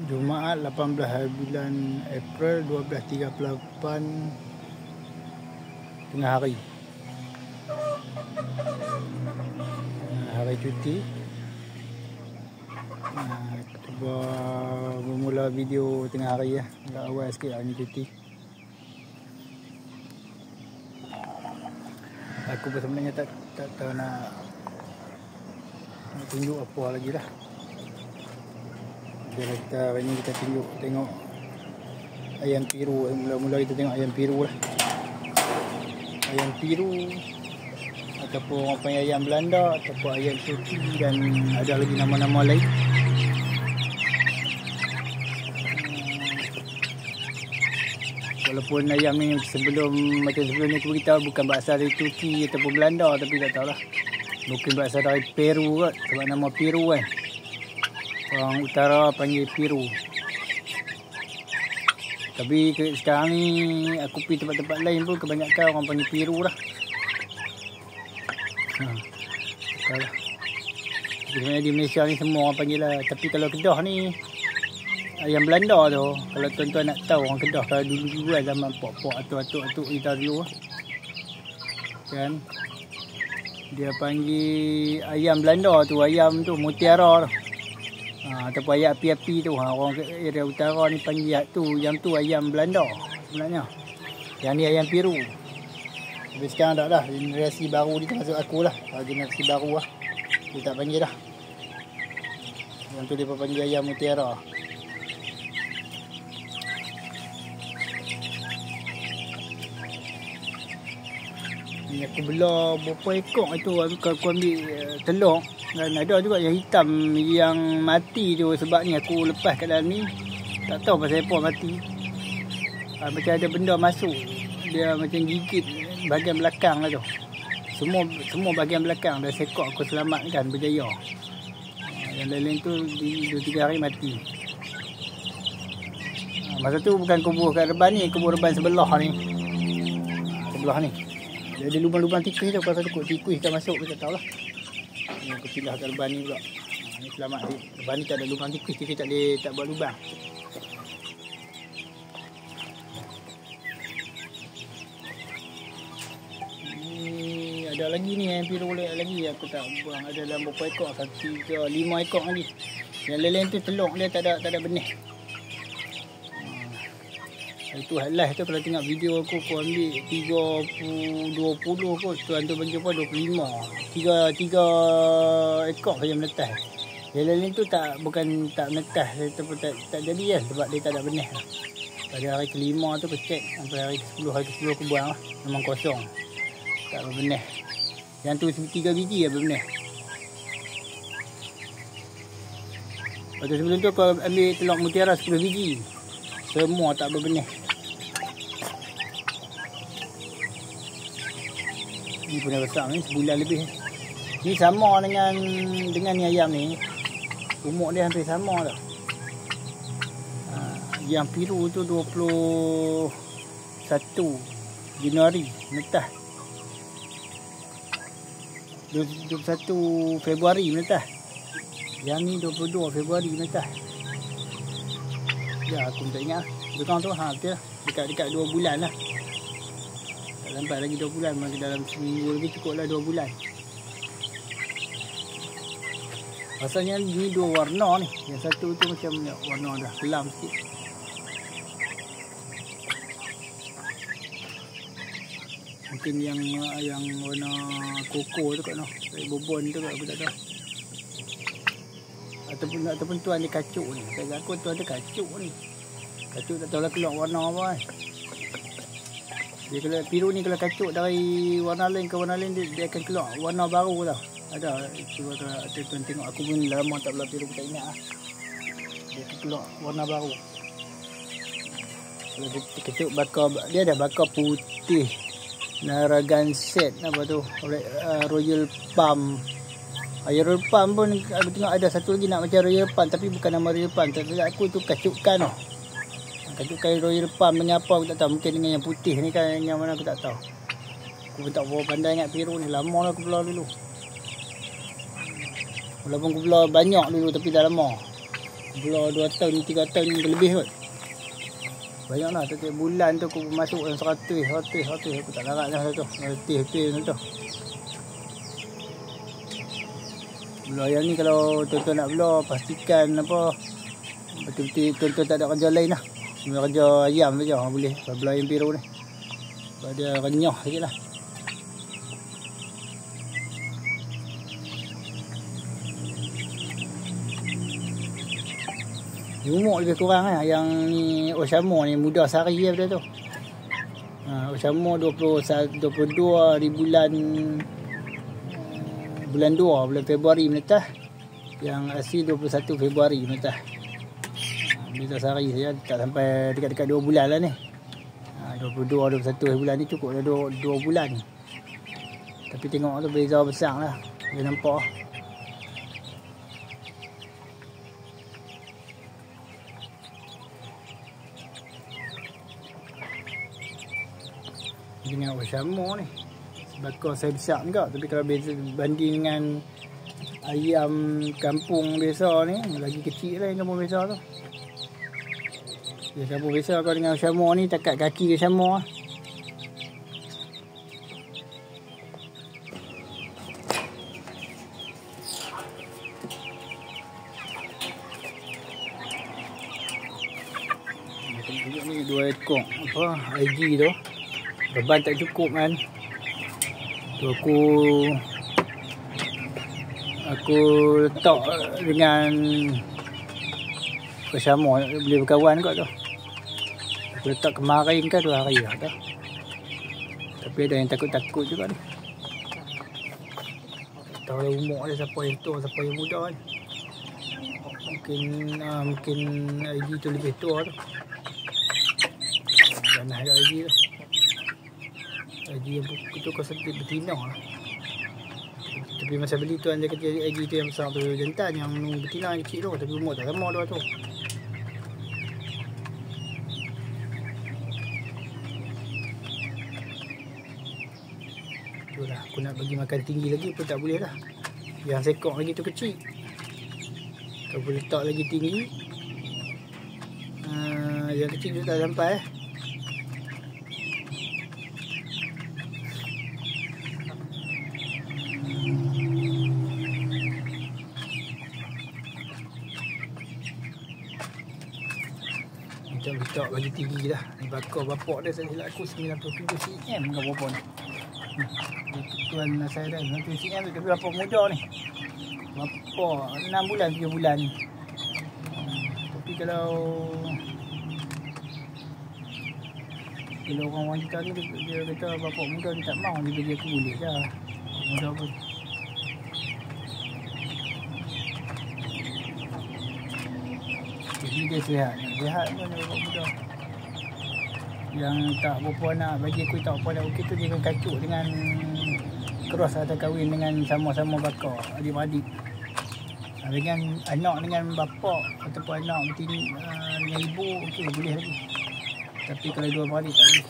Jumaat 18 bulan April 12.38 tengah hari. Hari cuti. Cuba bermula video tengah hari ya. Agak awal sikit hari ni cuti. Aku pun sebenarnya tak tahu nak tunjuk apa lagi lah. Jadi hari ni kita tengok ayam piru. Mula-mula kita tengok ayam piru lah. Ayam piru ataupun orang panggil ayam Belanda ataupun ayam Turki dan ada lagi nama-nama lain. Walaupun ayam ni sebelum ni aku beritahu bukan berasal dari Turki ataupun Belanda, tapi tak tahulah. Mungkin berasal dari Peru kot, sebab nama Peru kan. Orang utara panggil piru. Tapi sekarang ni aku pergi tempat-tempat lain pun kebanyakan orang panggil piru lah. Tahulah. Sebenarnya di Malaysia ni semua orang panggil lah. Tapi kalau Kedah ni ayam Belanda tu, kalau tuan-tuan nak tahu orang Kedah kalau dulu-dulu lah zaman pok-pok atuk-atuk kita dulu kan, dia panggil ayam Belanda tu, ayam tu mutiara tu. Ataupun ayam api-api tu. Orang area utara ni panggil yang tu ayam Belanda sebenarnya. Yang ni ayam piru. Tapi sekarang tak dah. Generasi baru ni termasuk aku lah. Generasi baru lah. Dia tak panggil dah. Yang tu dia panggil ayam mutiara. Ni aku belah berapa ekor itu. Aku ambil telur. Dan ada juga yang hitam yang mati tu. Sebab ni aku lepas kat dalam ni, tak tahu pasal apa mati. Macam ada benda masuk. Dia macam gigit bahagian belakang lah tu. Semua bahagian belakang. Dan sekok aku selamatkan berjaya. Yang lain-lain tu 2-3 hari mati. Masa tu bukan kubur kat reban ni. Kubur reban sebelah ni. Sebelah ni. Dia ada lubang-lubang tikus tu. Kalau takut tikus kan masuk, kita tahu lah. Ni aku pindah kat reban ni pula. Ni selamat ni. Reban ni tak ada lubang tikus. Tikus tak buat lubang. Ni ada lagi ni yang piru lagi. Aku tak buang. Ada dalam berapa ekor. 1, 3, 5 ekor lagi. Yang lain-lain tu telur dia tak ada benih. Itu halah tu kalau tengok video aku ambil 20 kot. Tuan tu bagi apa 25. 3 ekor saja menetas. Yang lain tu bukan tak menetas, ataupun tak jadi lah sebab dia tak ada benih lah. Pada hari kelima tu aku cek, sampai hari ke-10 aku buang lah. Memang kosong. Tak berbenih. Yang tu 3 biji lah berbenih. Lepas tu sebelum tu aku ambil telur mutiara 10 biji. Semua tak berbenih. Ni punya besar ni, sebulan lebih. Ni sama dengan ni ayam ni. Umur dia hampir sama dah. Yang piru tu 21 Januari menetas. 21 Februari menetas. Yang ni 22 Februari menetas. Ya, aku tak ingat. Belakang tu betul. Dekat 2 bulan lah. Tak sampai lagi 2 bulan. Masih dalam seminggu lebih cukup lah 2 bulan. Pasalnya ni 2 warna ni. Yang satu tu macam warna dah kelam sikit. Mungkin yang warna koko tu kat noh. Bobon tu kat aku tak tahu. Ataupun tuan dia kacuk ni. Kata aku tuan dia kacuk ni. Kacuk tak tahulah keluar warna apa kan. Dia kalau piru ni kalau kacuk dari warna lain ke warna lain dia akan keluar warna baru tau. Ada cuba kalau tuan tengok, aku pun lama tak belah piru, tak ingat lah. Dia akan keluar warna baru. Kalau dia kacuk bakar, dia ada bakar putih. Narragansett apa tu, Royal Palm. Royal Palm pun aku tengok ada satu lagi nak macam Royal Palm tapi bukan nama Royal Palm. Tak tahu aku tu kacukan tau. Kacukan Royal Palm dengan apa aku tak tahu. Mungkin dengan yang putih ni kan, yang mana aku tak tahu. Aku pun tak berapa pandai ingat piru ni. Lama lah aku belah dulu. Walaupun aku belah banyak dulu tapi dah lama. Belah 2 tahun, 3 tahun lebih kot. Banyak lah, setiap bulan tu aku masuk yang 100. Aku tak larat dah tu. Letih tu. Belah yang ni kalau tuan-tuan nak belah, pastikan apa, betul-betul tuan-tuan tak ada kerja lain lah. Cuma kerja ayam saja boleh belah ayam biru ni. Sebab dia renyah sikit lah. Umur lebih kurang lah. Yang ni Osamo ni muda sehari lah benda tu. Osamo 22 di bulan 2 bulan Februari menetah. Yang asli 21 Februari menetah. Muda sehari saja, tak sampai dekat-dekat 2 bulan lah ni. 22 21 bulan ni cukup dah 2 bulan. Tapi tengok tu beza besar lah. Dia nampak. Dengan Osamo ni bakar saya besar juga, tapi kalau beza banding dengan ayam kampung biasa ni lagi kecil lah yang kampung biasa tu. Ya, kampung biasa kalau dengan Osamo ni takat kaki Osamo lah. Ni 2 ekor apa IG tu. Beban tak cukup kan. Tu aku letak dengan Osamo boleh berkawan kot tu. Aku letak kemarin ke 2 hari lah tu. Tapi ada yang takut-takut juga ni. Tak tahu umur dia siapa yang tua, siapa yang muda ni. Mungkin IG tu lebih tua tu. Jangan ada IG tu. IG yang tu kau sedih betina lah. Tapi masa beli tu dia kata IG tu yang besar tu jantan, yang betina yang kecil tu. Tapi umur tak sama dua tu. Itulah, aku nak bagi makan tinggi lagi pun tak boleh lah. Yang sekok lagi tu kecil. Kau boleh letak lagi tinggi. Yang kecil tu tak sampai letak bagi tinggi dah. Ni bakar bapak dia, saya silap aku 97 cm ke berapa ni. Tuan saya dah 97 cm tu, tapi bapak muda ni. Bapak 6 bulan 3 bulan. Tapi kalau orang wanita ni dia kata bapak muda dia tak mau, dia bagi aku boleh dah. Muda pun. Jadi dia sihat pun bapak muda. Yang tak berapa anak, bagi aku tak berapa anak okey tu, dia akan kacuk dengan cross atau kahwin dengan sama-sama bakar adik-adik. Dengan anak dengan bapak ataupun anak dengan ibu okey boleh lagi. Tapi kalau dua beradik tak boleh.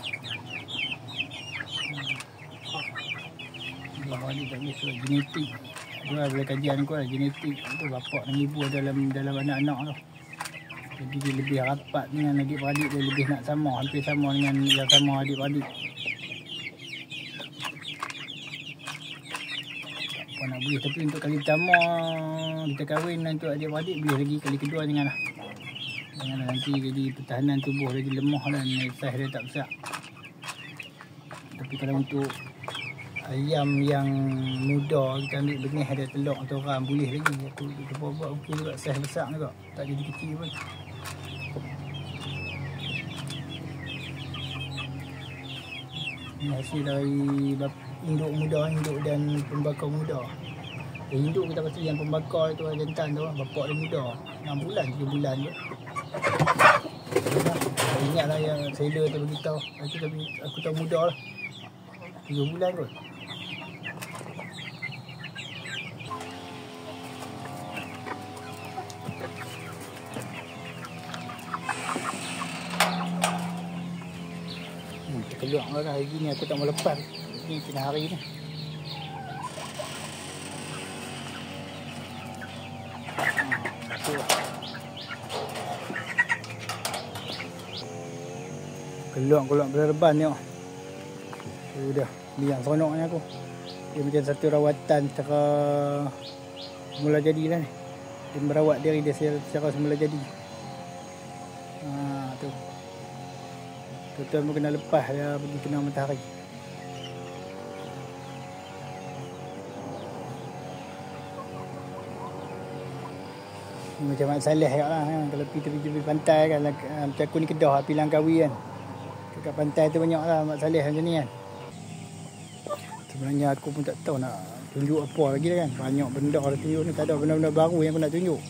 Dua beradik tak boleh sebab genetik. Itu lah bila kajian aku lah, genetik tu bapak dan ibu dalam anak-anak tu. Jadi dia lebih rapat dengan adik-beradik, dia lebih nak sama, hampir sama dengan yang sama adik-beradik. Apa nak boleh, tapi untuk kali pertama kita kahwin untuk adik-beradik boleh lagi, kali kedua janganlah. Janganlah, nanti jadi pertahanan tubuh lagi lemah dan saiz dia tak besar. Tapi kalau untuk ayam yang muda, kita ambil benih ada telur atau ram boleh lagi. Aku buat okey juga, saiz besar juga, tak jadi kecil pun. Ini hasil dari induk muda, induk dan pembakar muda. Induk kita pasti yang pembakar itu jantan tu, bapak dia muda 6 bulan 3 bulan je. Ingatlah yang seller tu beritahu, aku tahu muda lah 3 bulan kot. Keluar lah hari ni, aku tak mau lepas ni tengah hari ni. Keluar berban tengok. Sudah. Ni yang seronoknya aku. Dia macam satu rawatan secara semula jadilah ni. Dia merawat diri dia secara semula jadi. Tu. Tuan-tuan pun kena lepas dia pergi kena matahari. Macam Mak Saleh lah kan. Kalau pergi tepi pantai kan, macam aku ni Kedah, api Langkawi kan. Dekat pantai tu banyak lah Mak Saleh macam ni kan. Sebenarnya aku pun tak tahu nak tunjuk apa lagi kan. Banyak benda dah tunjuk ni, tak ada benda-benda baru yang aku nak tunjuk.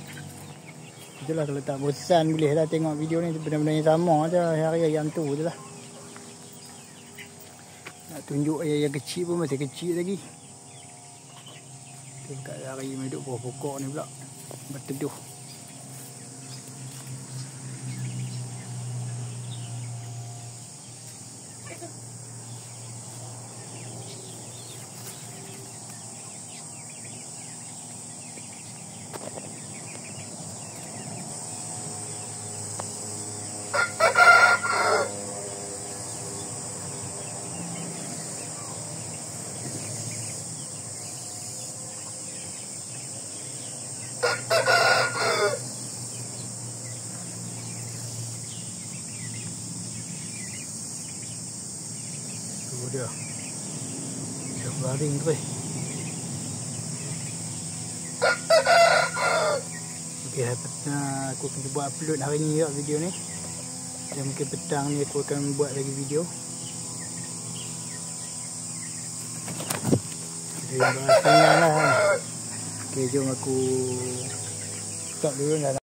Itulah, kalau tak bosan boleh lah tengok video ni, benda-benda yang sama je hari ayam tu je lah. Nak tunjuk ayam kecil pun masih kecil lagi. Tu kat hari duduk bawah pokok ni pula berteduh. Dia baring tu. Okey, aku akan buat upload hari ni juga video ni. Dan mungkin petang ni aku akan buat lagi video. Terima kasih lah. Okey, jom aku stop dulu dah.